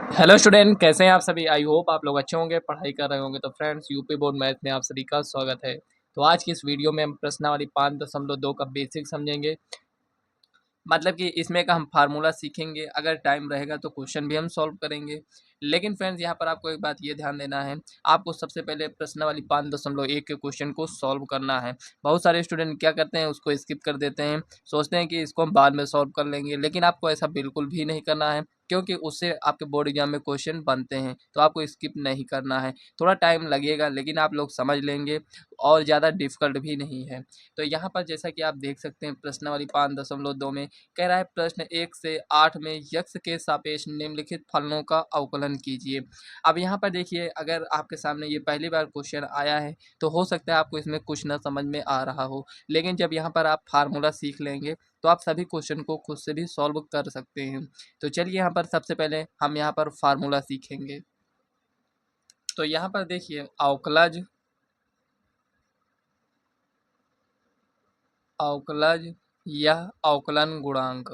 Hello student, कैसे हैं आप सभी। आई होप आप लोग अच्छे होंगे, पढ़ाई कर रहे होंगे। तो फ्रेंड्स, यूपी बोर्ड मैथ में आप सभी का स्वागत है। तो आज की इस वीडियो में हम प्रश्नावली 5.2 का बेसिक समझेंगे। मतलब कि इसमें का हम फार्मूला सीखेंगे। अगर टाइम रहेगा तो क्वेश्चन भी हम सॉल्व करेंगे। लेकिन फ्रेंड्स, यहाँ पर आपको एक बात ये ध्यान देना है, आपको सबसे पहले प्रश्नावली 5.1 के क्वेश्चन को सॉल्व करना है। बहुत सारे स्टूडेंट क्या करते हैं, उसको स्किप कर देते हैं, सोचते हैं कि इसको हम बाद में सॉल्व कर लेंगे। लेकिन आपको ऐसा बिल्कुल भी नहीं करना है, क्योंकि उससे आपके बोर्ड एग्जाम में क्वेश्चन बनते हैं। तो आपको स्किप नहीं करना है। थोड़ा टाइम लगेगा, लेकिन आप लोग समझ लेंगे और ज़्यादा डिफिकल्ट भी नहीं है। तो यहाँ पर जैसा कि आप देख सकते हैं, प्रश्नावली 5.2 में कह रहा है, प्रश्न 1 से 8 में यक्ष के सापेक्ष निम्नलिखित फलनों का अवकलन कीजिए। अब यहाँ पर देखिए, अगर आपके सामने ये पहली बार क्वेश्चन आया है तो हो सकता है आपको इसमें कुछ ना समझ में आ रहा हो। लेकिन जब यहाँ पर आप फार्मूला सीख लेंगे तो आप सभी क्वेश्चन को खुद से भी सॉल्व कर सकते हैं। तो चलिए, यहाँ पर सबसे पहले हम यहाँ पर फार्मूला सीखेंगे। तो यहाँ पर देखिए, अवकलज अवकलज या अवकलन गुणांक।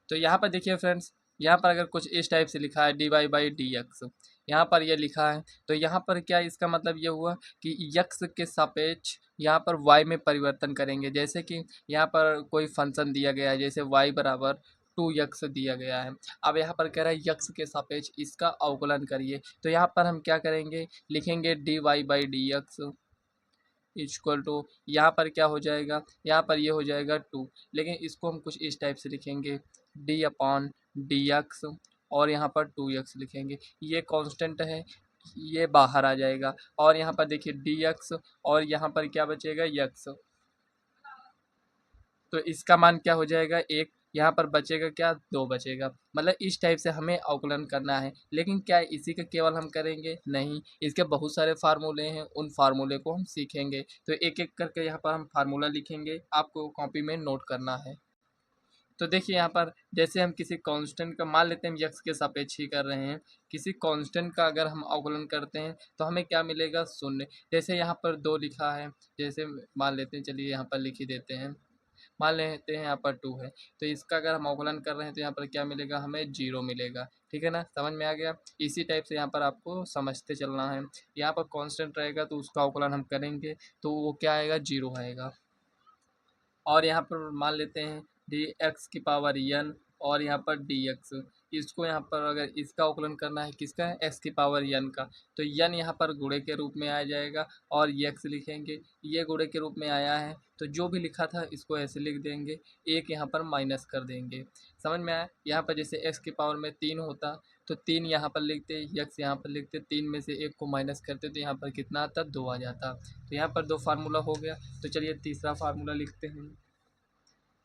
तो यहाँ पर देखिए फ्रेंड्स, यहाँ पर अगर कुछ इस टाइप से लिखा है dy/dx, यहाँ पर ये लिखा है, तो यहाँ पर क्या इसका मतलब ये हुआ कि यक्स के सापेक्ष यहाँ पर y में परिवर्तन करेंगे। जैसे कि यहाँ पर कोई फंक्शन दिया गया है, जैसे y बराबर 2x दिया गया है। अब यहाँ पर कह रहा है यक्स के सापेक्ष इसका अवकलन करिए। तो यहाँ पर हम क्या करेंगे, लिखेंगे dy/dx इक्वल टू, यहाँ पर क्या हो जाएगा, यहाँ पर ये हो जाएगा 2। लेकिन इसको हम कुछ इस टाइप से लिखेंगे, d/dx और यहाँ पर 2x लिखेंगे। ये कांस्टेंट है, ये बाहर आ जाएगा। और यहाँ पर देखिए dx और यहाँ पर क्या बचेगा, x। तो इसका मान क्या हो जाएगा, 1। यहाँ पर बचेगा क्या, 2 बचेगा। मतलब इस टाइप से हमें अवकलन करना है। लेकिन क्या इसी का केवल हम करेंगे, नहीं, इसके बहुत सारे फार्मूले हैं, उन फार्मूले को हम सीखेंगे। तो एक एक करके यहाँ पर हम फार्मूला लिखेंगे, आपको कॉपी में नोट करना है। तो देखिए, यहाँ पर जैसे हम किसी कांस्टेंट का मान लेते हैं, हम यक्स के सापेक्ष ही कर रहे हैं। किसी कांस्टेंट का अगर हम अवकलन करते हैं तो हमें क्या मिलेगा, 0। जैसे यहाँ पर 2 लिखा है, जैसे मान लेते हैं, चलिए यहाँ पर लिख ही देते हैं। मान लेते हैं यहाँ पर 2 है, तो इसका अगर हम अवकलन कर रहे हैं तो यहाँ पर क्या मिलेगा, हमें 0 मिलेगा। ठीक है ना, समझ में आ गया। इसी टाइप से यहाँ पर आपको समझते चलना है। यहाँ पर कांस्टेंट रहेगा तो उसका अवकलन हम करेंगे तो वो क्या आएगा, 0 आएगा। और यहाँ पर मान लेते हैं डी एक्स की पावर एन और यहाँ पर डी एक्स। इसको यहाँ पर अगर इसका अवकलन करना है, किसका है, एक्स की पावर एन का, तो एन यहाँ पर गुणे के रूप में आ जाएगा और एक्स लिखेंगे। ये गुणे के रूप में आया है, तो जो भी लिखा था इसको ऐसे लिख देंगे, एक यहाँ पर माइनस कर देंगे। समझ में आया। यहाँ पर जैसे एक्स की पावर में 3 होता तो 3 यहाँ पर लिखते, यक्स यहाँ पर लिखते, 3 में से 1 को माइनस करते तो यहाँ पर कितना आता, 2 आ जाता। तो यहाँ पर 2 फार्मूला हो गया। तो चलिए तीसरा फार्मूला लिखते हैं।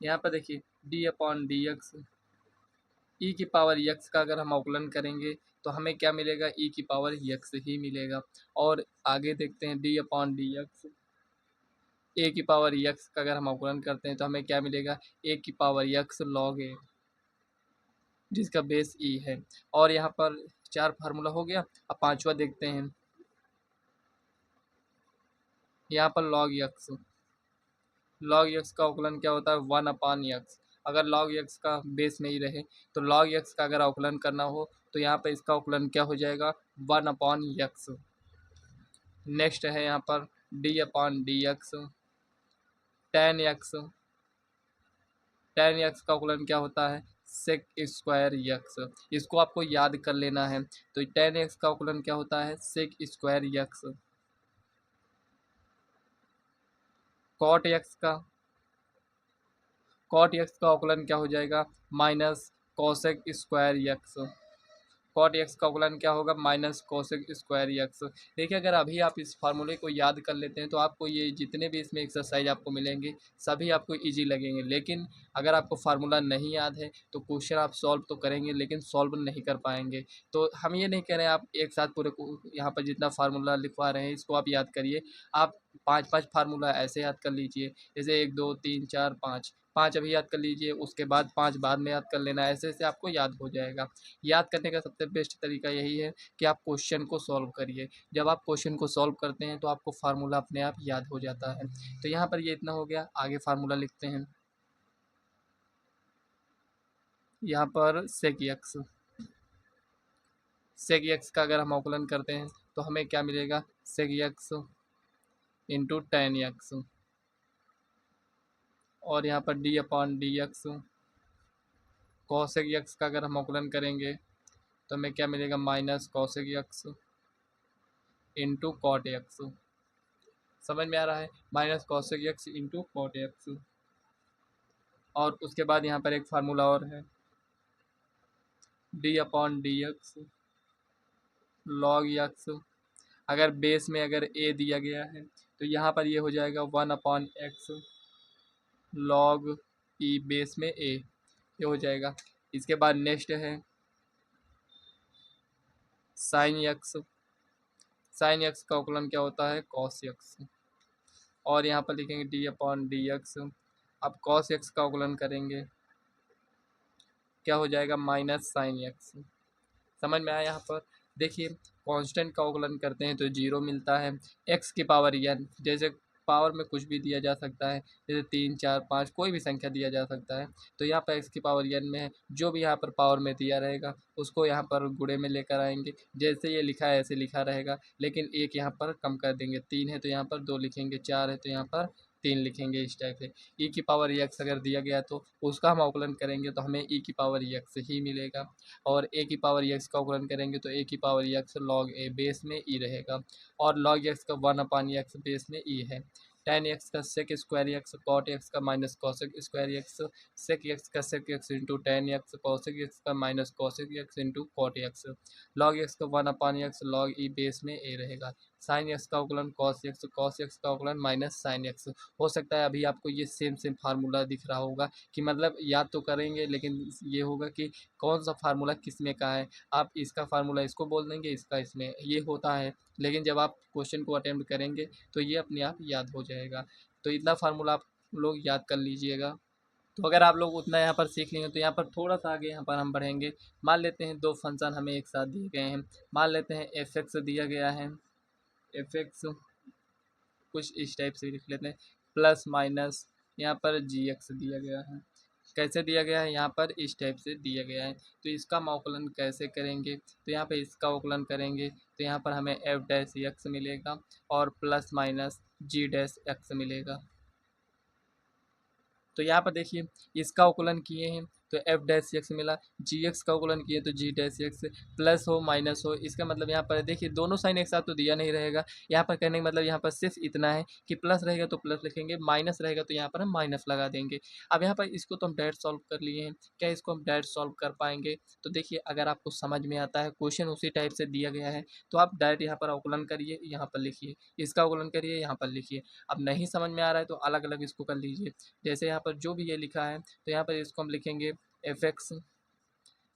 यहाँ पर देखिए d/dx, ई की पावर यक्स का अगर हम अवकलन करेंगे तो हमें क्या मिलेगा, ई की पावर यक्स ही मिलेगा। और आगे देखते हैं d/dx, ए की पावर यक्स का अगर हम अवकलन करते हैं तो हमें क्या मिलेगा, ए की पावर यक्स लॉग ए, जिसका बेस ई है। और यहाँ पर 4 फार्मूला हो गया। अब पांचवा देखते हैं, यहाँ पर लॉग यक्स का अवकलन क्या होता है, 1/x। अगर लॉग यक्स का बेस नहीं रहे तो लॉग यक्स का अगर अवकलन करना हो तो यहाँ पर इसका अवकलन क्या हो जाएगा, 1/x। नेक्स्ट है यहाँ पर d/dx, ten x. Ten x का अवकलन क्या होता है, सेक स्क्वायर यक्स। इसको आपको याद कर लेना है। तो टेन एक्स का अवकलन क्या होता है, sec square x. Cot x का कॉट एक्स का अवकलन क्या हो जाएगा, minus cosec square x. Cot x का अवकलन क्या होगा, माइनस कोसेक स्क्वायर एक्स। देखिए, अगर अभी आप इस फार्मूले को याद कर लेते हैं तो आपको ये जितने भी इसमें एक्सरसाइज आपको मिलेंगे सभी आपको इजी लगेंगे। लेकिन अगर आपको फार्मूला नहीं याद है तो क्वेश्चन आप सॉल्व तो करेंगे लेकिन सॉल्व नहीं कर पाएंगे। तो हम ये नहीं कह रहे हैं आप एक साथ पूरे यहाँ पर जितना फार्मूला लिखवा रहे हैं इसको आप याद करिए। आप 5 फार्मूला ऐसे याद कर लीजिए, जैसे 1 2 3 4 5, 5 अभी याद कर लीजिए, उसके बाद 5 बाद में याद कर लेना, ऐसे ऐसे आपको याद हो जाएगा। याद करने का सबसे बेस्ट तरीका यही है कि आप क्वेश्चन को सॉल्व करिए। जब आप क्वेश्चन को सॉल्व करते हैं तो आपको फार्मूला अपने आप याद हो जाता है। तो यहाँ पर ये इतना हो गया, आगे फार्मूला लिखते हैं। यहाँ पर सेक एक्स का अगर हम अवकलन करते हैं तो हमें क्या मिलेगा, sec x into tan x, और यहाँ पर d upon d x, cosec x का अगर हम अवकलन करेंगे तो हमें क्या मिलेगा, minus cosec x into cot x. समझ में आ रहा है, minus cosec x into cot x. और उसके बाद यहाँ पर एक फार्मूला और है, d upon d x log x. अगर बेस में अगर ए दिया गया है तो यहाँ पर ये हो जाएगा 1/x लॉग ई बेस में ए, ये हो जाएगा। इसके बाद नेक्स्ट है साइन एक्स। साइन एक्स का अवकलन क्या होता है, कॉस एक्स। और यहाँ पर लिखेंगे डी अपॉन डी एक्स। अब कॉस एक्स का अवकलन करेंगे, क्या हो जाएगा, माइनस साइन एक्स। समझ में आया। यहाँ पर देखिए, कांस्टेंट का अवकलन करते हैं तो जीरो मिलता है। एक्स की पावर एन, जैसे पावर में कुछ भी दिया जा सकता है, जैसे 3 4 5 कोई भी संख्या दिया जा सकता है। तो यहाँ पर एक्स की पावर एन में है, जो भी यहाँ पर पावर में दिया रहेगा उसको यहाँ पर गुणे में लेकर आएंगे। जैसे ये लिखा है ऐसे लिखा रहेगा, लेकिन एक यहाँ पर कम कर देंगे, 3 है तो यहाँ पर 2 लिखेंगे, 4 है तो यहाँ पर 3 लिखेंगे, इस टाइप से। ई की पावर एक्स अगर दिया गया तो उसका हम अवकलन करेंगे तो हमें ई की पावर एक्स ही मिलेगा। और ए की पावर एक्स का अवकलन करेंगे तो ए की पावर एक्स लॉग ए बेस में ई रहेगा, और लॉग एक्स का 1/x बेस में ई है। टेन एक्स का sec square x, cot x का minus cosec square x, sec x का sec x into tan x, cosec x का minus cosec x into cot x, log x का 1/x log ई base में ए रहेगा। Sine x का अवकलन cos x, cos x का अवकलन माइनस साइन एक्स। हो सकता है अभी आपको ये सेम सेम फार्मूला दिख रहा होगा कि मतलब याद तो करेंगे, लेकिन ये होगा कि कौन सा फार्मूला किस में का है। आप इसका फार्मूला इसको बोल देंगे, इसका इसमें, ये होता है। लेकिन जब आप क्वेश्चन को अटेम्प्ट करेंगे तो ये अपने आप याद हो जाएगा। तो इतना फार्मूला आप लोग याद कर लीजिएगा। तो अगर आप लोग उतना यहाँ पर सीख लेंगे तो यहाँ पर थोड़ा सा आगे यहाँ पर हम बढ़ेंगे। मान लेते हैं दो फंक्शन हमें एक साथ दिए गए हैं। मान लेते हैं एफ एक्स दिया गया है, एफ एक्स कुछ इस टाइप से लिख लेते हैं, प्लस माइनस यहाँ पर जी एक्स दिया गया है। कैसे दिया गया है, यहाँ पर इस टाइप से दिया गया है। तो इसका अवकलन कैसे करेंगे, तो यहाँ पे इसका अवकलन करेंगे तो यहाँ पर हमें एफ डैश एक्स मिलेगा और प्लस माइनस जी डैश एक्स मिलेगा। तो यहाँ पर देखिए, इसका अवकलन किए हैं तो एफ डैश एक्स मिला, जी एक्स का अवकलन किए तो जी डैश एक्स, प्लस हो माइनस हो, इसका मतलब यहाँ पर देखिए दोनों साइन एक साथ तो दिया नहीं रहेगा। यहाँ पर कहने का मतलब यहाँ पर सिर्फ इतना है कि प्लस रहेगा तो प्लस लिखेंगे, माइनस रहेगा तो यहाँ पर हम माइनस लगा देंगे। अब यहाँ पर इसको तो हम डायरेक्ट सॉल्व कर लिए हैं, क्या इसको हम डायरेक्ट सॉल्व कर पाएंगे, तो देखिए अगर आपको समझ में आता है, क्वेश्चन उसी टाइप से दिया गया है, तो आप डायरेक्ट यहाँ पर अवकलन करिए, यहाँ पर लिखिए, इसका अवकलन करिए, यहाँ पर लिखिए। अब नहीं समझ में आ रहा है तो अलग अलग इसको कर लीजिए। जैसे यहाँ पर जो भी ये लिखा है तो यहाँ पर इसको हम लिखेंगे F x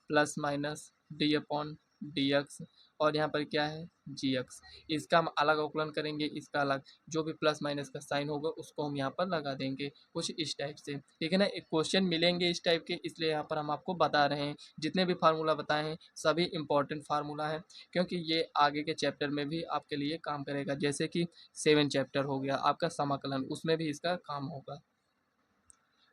plus minus D upon d x, और यहाँ पर क्या है, जी एक्स। इसका हम अलग अवकलन करेंगे, इसका अलग, जो भी प्लस माइनस का साइन होगा उसको हम यहाँ पर लगा देंगे, कुछ इस टाइप से, ठीक है ना। एक क्वेश्चन मिलेंगे इस टाइप के, इसलिए यहाँ पर हम आपको बता रहे हैं। जितने भी फार्मूला बताए हैं सभी इंपॉर्टेंट फार्मूला है, क्योंकि ये आगे के चैप्टर में भी आपके लिए काम करेगा। जैसे कि 7 चैप्टर हो गया आपका समाकलन, उसमें भी इसका काम होगा।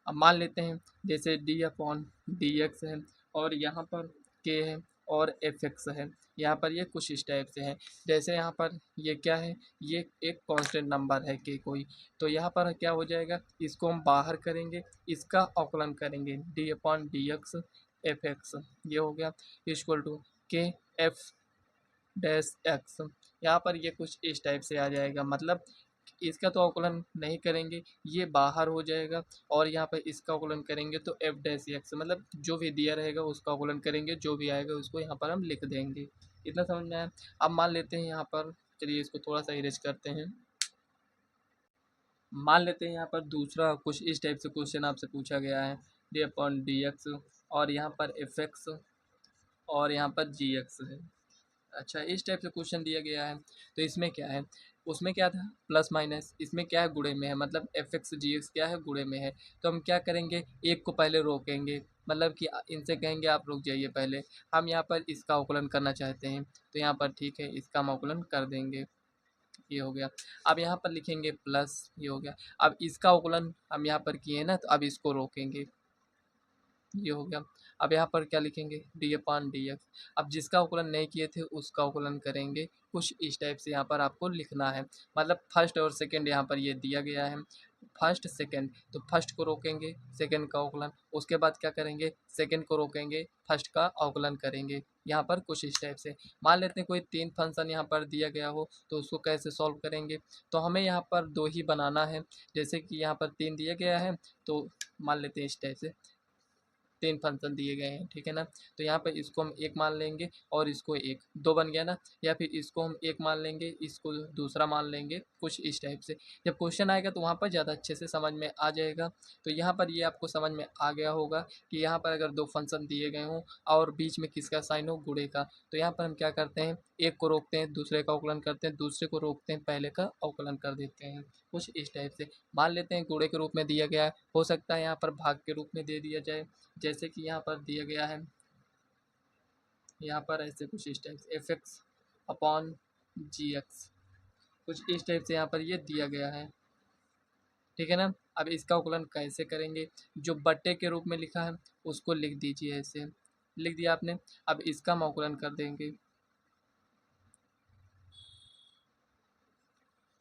अब मान लेते हैं जैसे डी अपॉन डी एक्स है, और यहाँ पर के है और एफ एक्स है। यहाँ पर ये कुछ इस टाइप से है, जैसे यहाँ पर ये क्या है, ये एक कांस्टेंट नंबर है के कोई, तो यहाँ पर क्या हो जाएगा, इसको हम बाहर करेंगे, इसका अवकलन करेंगे D upon d x F x, ये हो गया इक्वल टू के एफ डैश एक्स। यहाँ पर ये कुछ इस टाइप से आ जाएगा, मतलब इसका तो अवकलन नहीं करेंगे, ये बाहर हो जाएगा, और यहाँ पर इसका अवकलन करेंगे तो एफ डैश एक्स, मतलब जो भी दिया रहेगा उसका अवकलन करेंगे, जो भी आएगा उसको यहाँ पर हम लिख देंगे। इतना समझ में आया। अब मान लेते हैं यहाँ पर, चलिए इसको थोड़ा सा इरेज करते हैं। मान लेते हैं यहाँ पर दूसरा कुछ इस टाइप से क्वेश्चन आपसे पूछा गया है, डी अपॉन डी एक्स, और यहाँ पर एफ एक्स, और यहाँ पर जी एक्स है। अच्छा, इस टाइप से क्वेश्चन दिया गया है, तो इसमें क्या है, उसमें क्या था प्लस माइनस, इसमें क्या है गुणे में है, मतलब एफ एक्स जी एक्स क्या है गुणे में है। तो हम क्या करेंगे, एक को पहले रोकेंगे, मतलब कि इनसे कहेंगे आप रुक जाइए पहले, हम यहाँ पर इसका अवकलन करना चाहते हैं, तो यहाँ पर ठीक है इसका हम अवकलन कर देंगे, ये हो गया। अब यहाँ पर लिखेंगे प्लस, ये हो गया। अब इसका अवकलन हम यहाँ पर किए ना, तो अब इसको रोकेंगे, ये हो गया। अब यहाँ पर क्या लिखेंगे, डी अपान डी एक्स। अब जिसका अवकलन नहीं किए थे उसका अवकलन करेंगे, कुछ इस टाइप से यहाँ पर आपको लिखना है। मतलब फर्स्ट और सेकंड यहाँ पर ये दिया गया है, फर्स्ट सेकंड, तो फर्स्ट को रोकेंगे सेकंड का अवकलन, उसके बाद क्या करेंगे सेकंड को रोकेंगे फर्स्ट का अवकलन करेंगे। यहाँ पर कुछ इस टाइप से मान लेते हैं कोई तीन फंक्शन यहाँ पर दिया गया हो, तो उसको कैसे सॉल्व करेंगे, तो हमें यहाँ पर दो ही बनाना है। जैसे कि यहाँ पर तीन दिया गया है, तो मान लेते हैं इस टाइप से तीन फंक्शन दिए गए हैं, ठीक है ना। तो यहाँ पर इसको हम एक मान लेंगे और इसको एक, दो बन गया ना। या फिर इसको हम एक मान लेंगे, इसको दूसरा मान लेंगे, कुछ इस टाइप से। जब क्वेश्चन आएगा तो वहाँ पर ज़्यादा अच्छे से समझ में आ जाएगा। तो यहाँ पर ये आपको समझ में आ गया होगा कि यहाँ पर अगर दो फंक्शन दिए गए हों और बीच में किसका साइन हो, गुणे का, तो यहाँ पर हम क्या करते हैं, एक को रोकते हैं दूसरे का अवकलन करते हैं, दूसरे को रोकते हैं पहले का अवकलन कर देते हैं, कुछ इस टाइप से। मान लेते हैं गुणे के रूप में दिया गया है, हो सकता है यहाँ पर भाग के रूप में दे दिया जाए, जैसे कि यहाँ पर दिया गया है, यहाँ पर ऐसे कुछ इस टाइप से एफ एक्स अपॉन जी एक्स, कुछ इस टाइप से यहाँ पर ये दिया गया है, ठीक है ना। अब इसका अवकलन कैसे करेंगे, जो बट्टे के रूप में लिखा है उसको लिख दीजिए, ऐसे लिख दिया आपने। अब इसका हम अवकलन कर देंगे,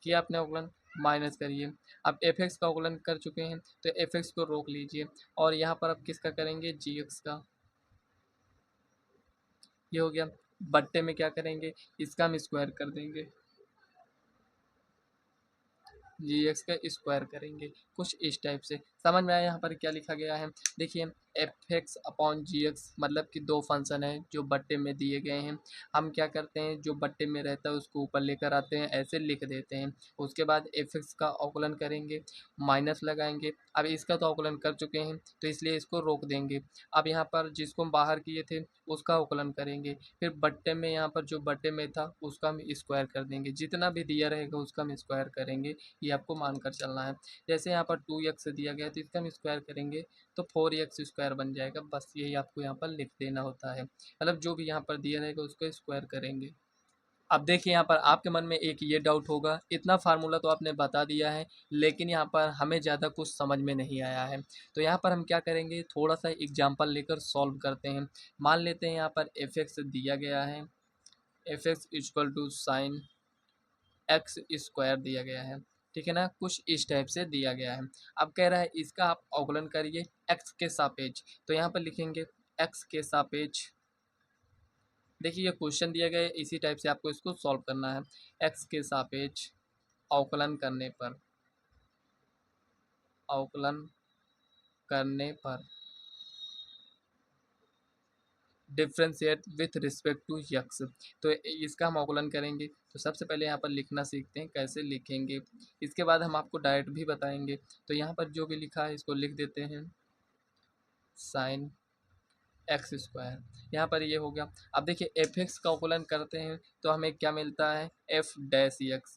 किया आपने अवकलन, माइनस करिए। अब एफ एक्स का अवकलन कर चुके हैं, तो एफ एक्स को रोक लीजिए और यहाँ पर अब किसका करेंगे, जी एक्स का, ये हो गया। बट्टे में क्या करेंगे, इसका हम स्क्वायर कर देंगे, जी एक्स का स्क्वायर करेंगे, कुछ इस टाइप से। समझ में आया यहाँ पर क्या लिखा गया है, देखिए एफ एक्स अपॉन जी एक्स, मतलब कि दो फंक्शन है जो बट्टे में दिए गए हैं। हम क्या करते हैं, जो बट्टे में रहता है उसको ऊपर लेकर आते हैं, ऐसे लिख देते हैं। उसके बाद एफ एक्स का अवकलन करेंगे, माइनस लगाएंगे। अब इसका तो अवकलन कर चुके हैं तो इसलिए इसको रोक देंगे। अब यहाँ पर जिसको हम बाहर किए थे उसका अवकलन करेंगे, फिर बट्टे में यहाँ पर जो बट्टे में था उसका हम स्क्वायर कर देंगे, जितना भी दिया रहेगा उसका हम स्क्वायर करेंगे, ये आपको मानकर चलना है। जैसे यहाँ पर 2x दिया गया है तो इसका हम स्क्वायर करेंगे तो 4x स्क्वायर बन जाएगा, बस यही आपको यहाँ पर लिख देना होता है। मतलब जो भी यहाँ पर दिया रहेगा उसको स्क्वायर करेंगे। अब देखिए यहाँ पर आपके मन में एक ये डाउट होगा, इतना फार्मूला तो आपने बता दिया है लेकिन यहाँ पर हमें ज़्यादा कुछ समझ में नहीं आया है। तो यहाँ पर हम क्या करेंगे, थोड़ा सा एग्जाम्पल लेकर सॉल्व करते हैं। मान लेते हैं यहाँ पर एफ एक्स दिया गया है, f x equal to sine x square दिया गया है, ठीक है ना, कुछ इस टाइप से दिया गया है। अब कह रहा है इसका आप अवकलन करिए एक्स के सापेक्ष, तो यहाँ पर लिखेंगे एक्स के सापेक्ष। देखिए ये क्वेश्चन दिया गया है, इसी टाइप से आपको इसको सॉल्व करना है। एक्स के सापेक्ष अवकलन करने पर, अवकलन करने पर differentiate with respect to x, तो इसका हम अवकलन करेंगे। तो सबसे पहले यहाँ पर लिखना सीखते हैं, कैसे लिखेंगे, इसके बाद हम आपको डायरेक्ट भी बताएंगे। तो यहाँ पर जो भी लिखा है इसको लिख देते हैं, साइन एक्स स्क्वायर, यहाँ पर ये हो गया। अब देखिए एफ एक्स का अवकलन करते हैं तो हमें क्या मिलता है, एफ डैश एक्स।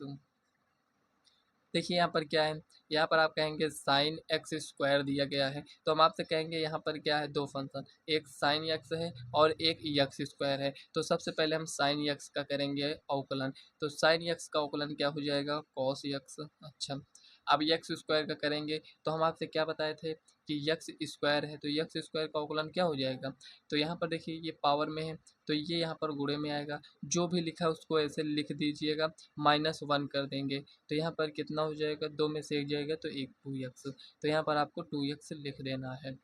देखिए यहाँ पर क्या है, यहाँ पर आप कहेंगे साइन एक्स स्क्वायर दिया गया है, तो हम आपसे कहेंगे यहाँ पर क्या है, दो फंक्शन, एक साइन एक्स है और एक एक्स स्क्वायर है। तो सबसे पहले हम साइन एक्स का करेंगे अवकलन, तो साइन एक्स का अवकलन क्या हो जाएगा, कॉस एक्स। अच्छा, अब एक्स स्क्वायर का करेंगे, तो हम आपसे क्या बताए थे कि एक्स स्क्वायर है, तो एक्स स्क्वायर का अवकलन क्या हो जाएगा, तो यहाँ पर देखिए ये पावर में है तो ये यहाँ पर गुणे में आएगा। जो भी लिखा है उसको ऐसे लिख दीजिएगा, -1 कर देंगे, तो यहाँ पर कितना हो जाएगा, दो में से एक जाएगा तो एक 2x, तो यहाँ पर आपको 2x लिख देना है।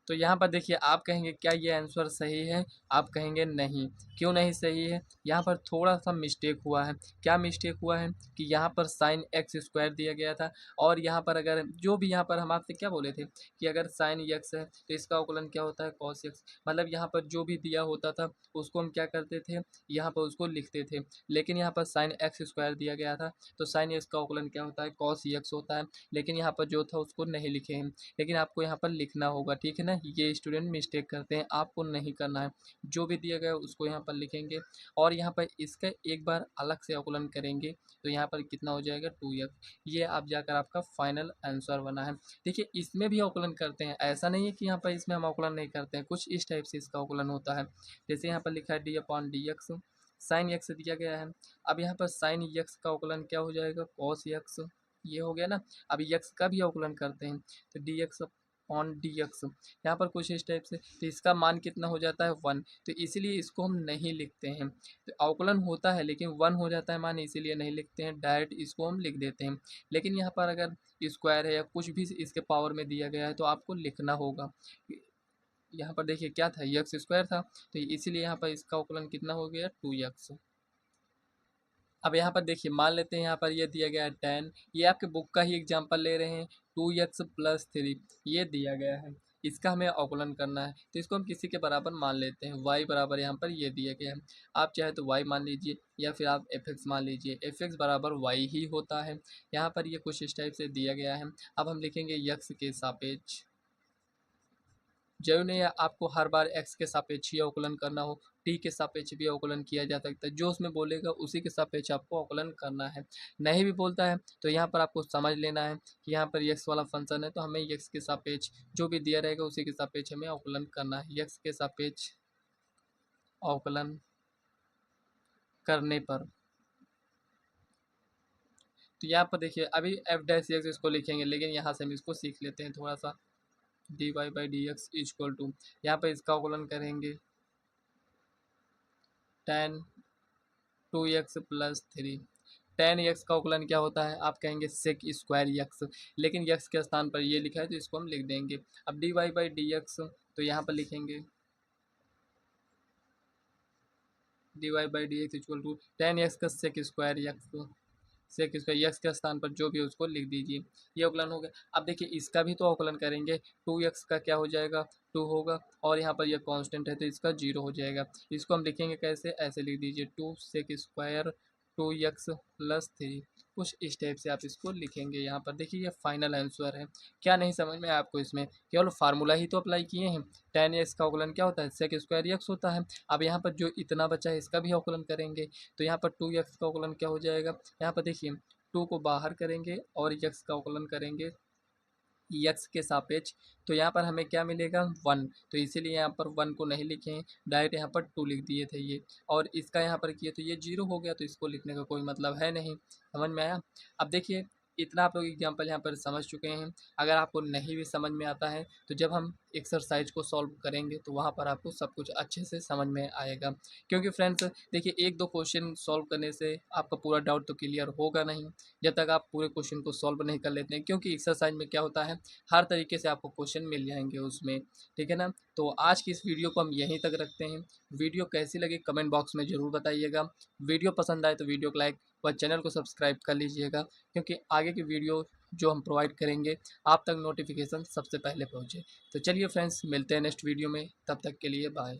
तो यहाँ पर देखिए आप कहेंगे क्या ये आंसर सही है, आप कहेंगे नहीं। क्यों नहीं सही है, यहाँ पर थोड़ा सा मिस्टेक हुआ है। क्या मिस्टेक हुआ है कि यहाँ पर साइन एक्स स्क्वायर दिया गया था और यहाँ पर अगर जो भी यहाँ पर हम आपसे क्या बोले थे कि अगर साइन एक्स है तो इसका अवकलन क्या होता है, कॉस एक्स। मतलब यहाँ पर जो भी दिया होता था उसको हम क्या करते थे, यहाँ पर उसको लिखते थे। लेकिन यहाँ पर साइन एक्स स्क्वायर दिया गया था तो साइन एक्स का अवकलन क्या होता है, कॉस एक्स होता है। लेकिन यहाँ पर जो था उसको नहीं लिखे हैं, लेकिन आपको यहाँ पर लिखना होगा, ठीक है ना। ये स्टूडेंट मिस्टेक करते हैं, आपको नहीं करना है। जो भी दिया गया है उसको यहाँ पर लिखेंगे और यहाँ पर इसका एक बार अलग से अवकलन करेंगे तो यहाँ पर कितना हो जाएगा 2x। ये आप जाकर आपका फाइनल आंसर बना है। देखिए इसमें भी अवकलन करते हैं, ऐसा नहीं है कि यहाँ पर इसमें हम अवकलन नहीं करते हैं, कुछ इस टाइप से इसका अवकलन होता है। जैसे यहाँ पर लिखा है d/dx, साइन एक्स दिया गया है। अब यहाँ पर साइन एक्स का अवकलन क्या हो जाएगा, कॉस एक्स, ये हो गया ना। अब एक्स का भी अवकलन करते हैं तो dx/dx, यहाँ पर कुछ इस टाइप से, तो इसका मान कितना हो जाता है 1, तो इसीलिए इसको हम नहीं लिखते हैं। तो अवकलन होता है लेकिन 1 हो जाता है मान, इसीलिए नहीं लिखते हैं, डायरेक्ट इसको हम लिख देते हैं। लेकिन यहाँ पर अगर स्क्वायर है या कुछ भी इसके पावर में दिया गया है तो आपको लिखना होगा। यहाँ पर देखिए क्या था, एक्स स्क्वायर था, तो इसीलिए यहाँ पर इसका अवकलन कितना हो गया 2x। अब यहाँ पर देखिए मान लेते हैं यहाँ पर ये दिया गया है 10, ये आपके बुक का ही एग्जांपल ले रहे हैं, 2x+3 ये दिया गया है, इसका हमें अवकलन करना है तो इसको हम किसी के बराबर मान लेते हैं। y बराबर यहाँ पर ये दिया गया है, आप चाहे तो y मान लीजिए या फिर आप fx मान लीजिए, fx बराबर y ही होता है। यहाँ पर ये कुछ इस टाइप से दिया गया है। अब हम लिखेंगे x के सापेक्ष, जरूरी नहीं है आपको हर बार x के सापेक्ष ही अवकलन करना हो, t के सापेक्ष भी अवकलन किया जा सकता है, जो उसमें बोलेगा उसी के सापेक्ष आपको अवकलन करना है। नहीं भी बोलता है तो यहाँ पर आपको समझ लेना है कि यहाँ पर x वाला फंक्शन है तो हमें x के सापेक्ष जो भी दिया रहेगा उसी के सापेक्ष हमें अवकलन करना है। x के सापेक्ष अवकलन करने पर तो यहाँ पर देखिए अभी f' इसको लिखेंगे, लेकिन यहाँ से हम इसको सीख लेते हैं थोड़ा सा। dy/dx इक्वल टू, यहाँ पर इसका अवकलन करेंगे tan 2x+3। tan x का अवकलन क्या होता है, आप कहेंगे sec स्क्वायर x, लेकिन x के स्थान पर ये लिखा है तो इसको हम लिख देंगे। अब dy/dx तो यहाँ पर लिखेंगे dy/dx equal to tan x का sec square x, sec square x के स्थान पर जो भी है उसको लिख दीजिए। ये अवकलन हो गया। अब देखिए इसका भी तो अवकलन करेंगे, 2x का क्या हो जाएगा 2 होगा और यहाँ पर ये कांस्टेंट है तो इसका 0 हो जाएगा। इसको हम लिखेंगे कैसे, ऐसे लिख दीजिए 2 सेक स्क्वायर 2x+3, कुछ इस टाइप से आप इसको लिखेंगे। यहाँ पर देखिए ये फाइनल आंसर है। क्या नहीं समझ में आपको, इसमें केवल फार्मूला ही तो अप्लाई किए हैं। tan x का अवकलन क्या होता है, सेक स्क्वायर x होता है। अब यहाँ पर जो इतना बचा है इसका भी अवकलन करेंगे तो यहाँ पर 2x का अवकलन क्या हो जाएगा, यहाँ पर देखिए 2 को बाहर करेंगे और x का अवकलन करेंगे x के सापेक्ष, तो यहाँ पर हमें क्या मिलेगा 1, तो इसीलिए यहाँ पर 1 को नहीं लिखे हैं, डायरेक्ट यहाँ पर 2 लिख दिए थे ये, और इसका यहाँ पर किए तो ये 0 हो गया, तो इसको लिखने का कोई मतलब है नहीं। समझ में आया। अब देखिए इतना आप लोग एग्जाम्पल यहाँ पर समझ चुके हैं। अगर आपको नहीं भी समझ में आता है तो जब हम एक्सरसाइज को सॉल्व करेंगे तो वहाँ पर आपको सब कुछ अच्छे से समझ में आएगा। क्योंकि फ्रेंड्स देखिए 1-2 क्वेश्चन सॉल्व करने से आपका पूरा डाउट तो क्लियर होगा नहीं जब तक आप पूरे क्वेश्चन को सॉल्व नहीं कर लेते हैं, क्योंकि एक्सरसाइज में क्या होता है हर तरीके से आपको क्वेश्चन मिल जाएंगे उसमें। ठीक है ना। तो आज की इस वीडियो को हम यहीं तक रखते हैं। वीडियो कैसी लगी कमेंट बॉक्स में ज़रूर बताइएगा। वीडियो पसंद आए तो वीडियो को लाइक व चैनल को सब्सक्राइब कर लीजिएगा, क्योंकि आगे की वीडियो जो हम प्रोवाइड करेंगे आप तक नोटिफिकेशन सबसे पहले पहुँचे। तो चलिए फ्रेंड्स मिलते हैं नेक्स्ट वीडियो में, तब तक के लिए बाय।